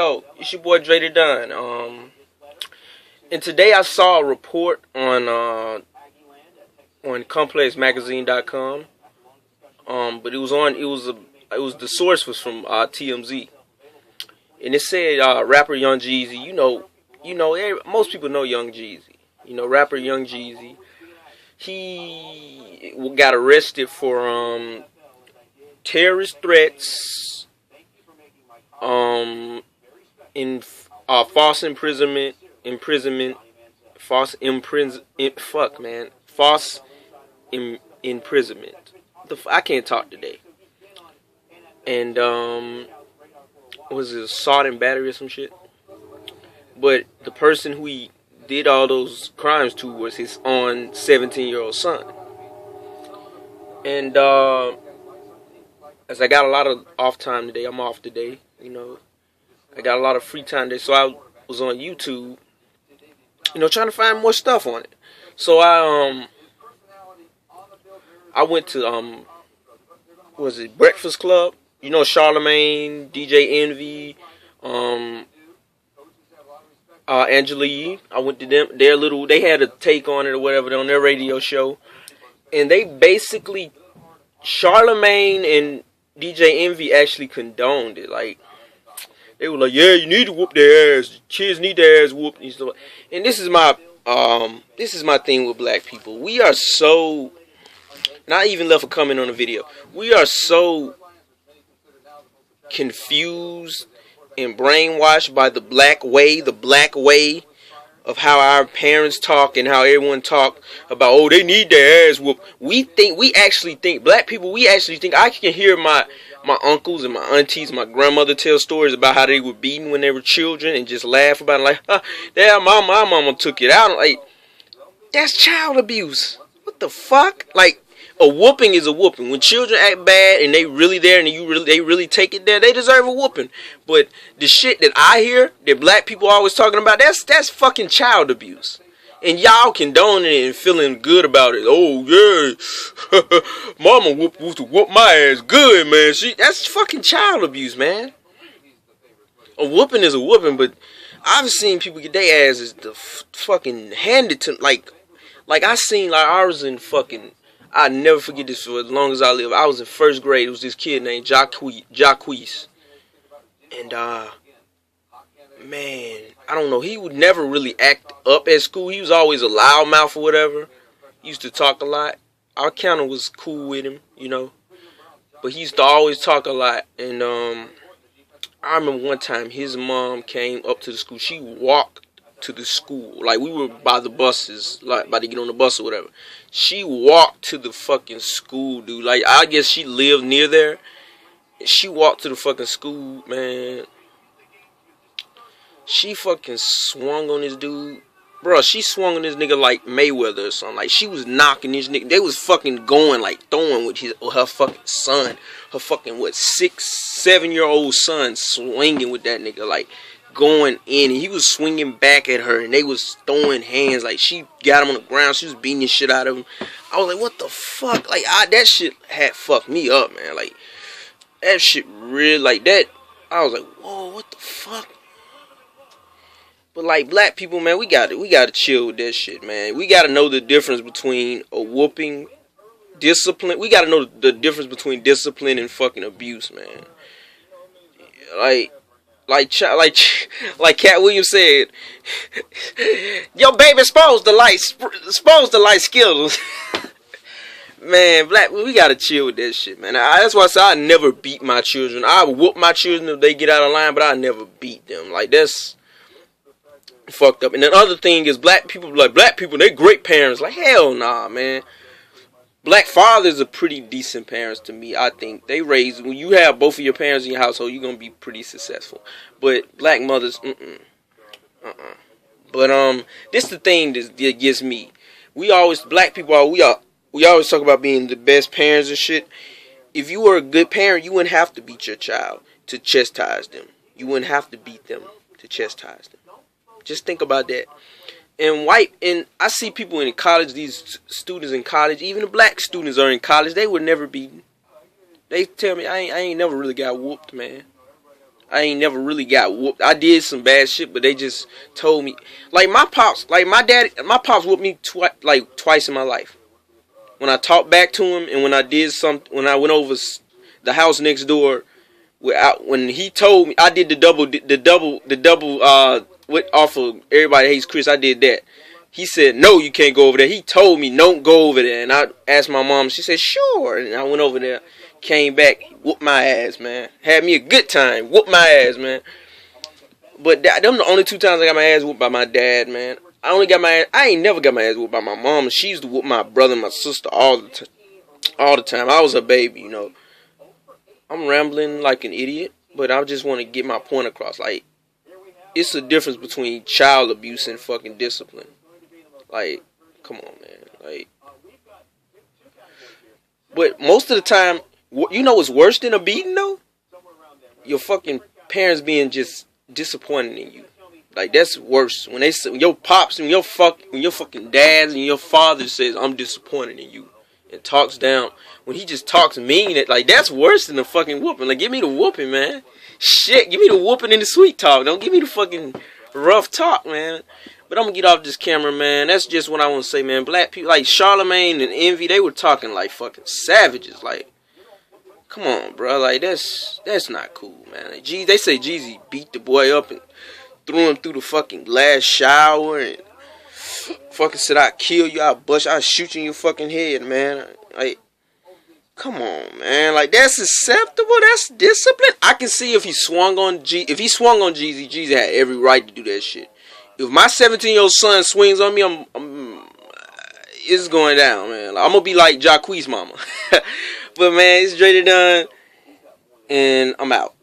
Yo, it's your boy Dre the Don. And today I saw a report on ComplexMagazine.com. But it was the source was from TMZ, and it said rapper Young Jeezy. Most people know Young Jeezy. Rapper Young Jeezy. He got arrested for terrorist threats, in false imprisonment, false imprisonment. I can't talk today. And was it assault and battery or some shit? But the person who he did all those crimes to was his own 17-year-old son. And as I got a lot of off time today, I'm off today. I got a lot of free time today, so I was on YouTube, trying to find more stuff on it. So I went to was it Breakfast Club? Charlemagne, DJ Envy, Angela Yee. I went to them. They had a take on it or whatever on their radio show, and they basically, Charlemagne and DJ Envy actually condoned it. Like, they were like, yeah, you need to whoop their ass. Kids need their ass whooped and stuff. And this is my thing with black people. We are so, and I even left a comment on the video. We are so confused and brainwashed by the black way of how our parents talk and how everyone talk about, oh, they need their ass whooped. Black people, I can hear my uncles and my aunties, my grandmother tell stories about how they were beaten when they were children and just laugh about it like, damn, my mama took it out. Like, that's child abuse. What the fuck? Like, a whooping is a whooping. When children act bad and they really there and they really take it there, they deserve a whooping. But the shit that I hear that black people always talking about, that's fucking child abuse. And y'all condoning it and feeling good about it. Oh yeah, mama whoop my ass good, man. That's fucking child abuse, man. A whooping is a whooping, but I've seen people get their asses fucking handed to like I seen, like, I was in fucking, I'll never forget this for as long as I live. I was in first grade. It was this kid named Jacquees. And, man, I don't know. He would never really act up at school. He was always a loudmouth or whatever. He used to talk a lot. Our counter was cool with him, But he used to always talk a lot. And, I remember one time his mom came up to the school. She walked to the school. Like, we were by the buses, like, about to get on the bus or whatever. She walked to the fucking school, dude. Like, I guess she lived near there. She walked to the fucking school, man. She fucking swung on this dude. Bro, she swung on this nigga like Mayweather or something. Like, she was knocking this nigga. They was fucking going, like, throwing with her fucking son. Her fucking, 6-7-year-old son swinging with that nigga, like, going in, and he was swinging back at her, and they was throwing hands. Like, she got him on the ground, she was beating the shit out of him. I was like, what the fuck? Like, that shit had fucked me up, man. Like, that shit really, like, that, I was like, whoa, what the fuck? But, like, black people, man, we gotta chill with that shit, man. We gotta know the difference between a whooping, discipline. We gotta know the difference between discipline and fucking abuse, man. Like Cat Williams said, your baby supposed to like Skittles. Man, we gotta chill with that shit, man. That's why I say I never beat my children. I whoop my children if they get out of line, but I never beat them. Like, that's fucked up. And the other thing is, black people, they great parents. Like, hell nah, man. Black fathers are pretty decent parents to me. I think when you have both of your parents in your household, you're gonna be pretty successful. But black mothers, But this the thing that gets me. Black people, we always talk about being the best parents and shit. If you were a good parent, you wouldn't have to beat your child to chastise them. You wouldn't have to beat them to chastise them. Just think about that. And I see people in college, these students in college, even the black students are in college, they were never beaten. They tell me, I ain't never really got whooped, man. I ain't never really got whooped. I did some bad shit, but they just told me. Like my pops, like my pops whooped me twice in my life. When I talked back to him, and when when I went over the house next door, when he told me, I did the double. What off of Everybody Hates Chris, I did that. He said, no, you can't go over there. He told me, don't go over there. And I asked my mom. She said, sure. And I went over there, came back, whooped my ass, man. Had me a good time, whooped my ass, man. But them the only 2 times I got my ass whooped by my dad, man. I ain't never got my ass whooped by my mom. She used to whoop my brother and my sister all the time. I was a baby, you know. I'm rambling like an idiot, but I just want to get my point across. Like, it's a difference between child abuse and fucking discipline. Like, come on, man. Like, but most of the time, you know what's worse than a beating, though? Your fucking parents being just disappointed in you. Like, that's worse. When your pops and your fucking dads and your father says, I'm disappointed in you, and talks down, when he just talks mean, like, that's worse than the fucking whooping. Like, give me the whooping, man. Shit, give me the whooping and the sweet talk. Don't give me the fucking rough talk, man. But I'm gonna get off this camera, man. That's just what I want to say, man. Black people, like Charlemagne and Envy, they were talking like fucking savages. Like, come on, bro. Like, that's not cool, man. Like, they say Jeezy beat the boy up and threw him through the fucking glass shower and fucking said, I'll kill you, I'll shoot you in your fucking head, man. Like, come on, man. Like, that's acceptable. That's discipline. I can see if he swung on Jeezy, Jeezy had every right to do that shit. If my 17-year-old son swings on me, it's going down, man. Like, I'm gonna be like Jacquees' mama. But man, it's Dre the Don, and I'm out.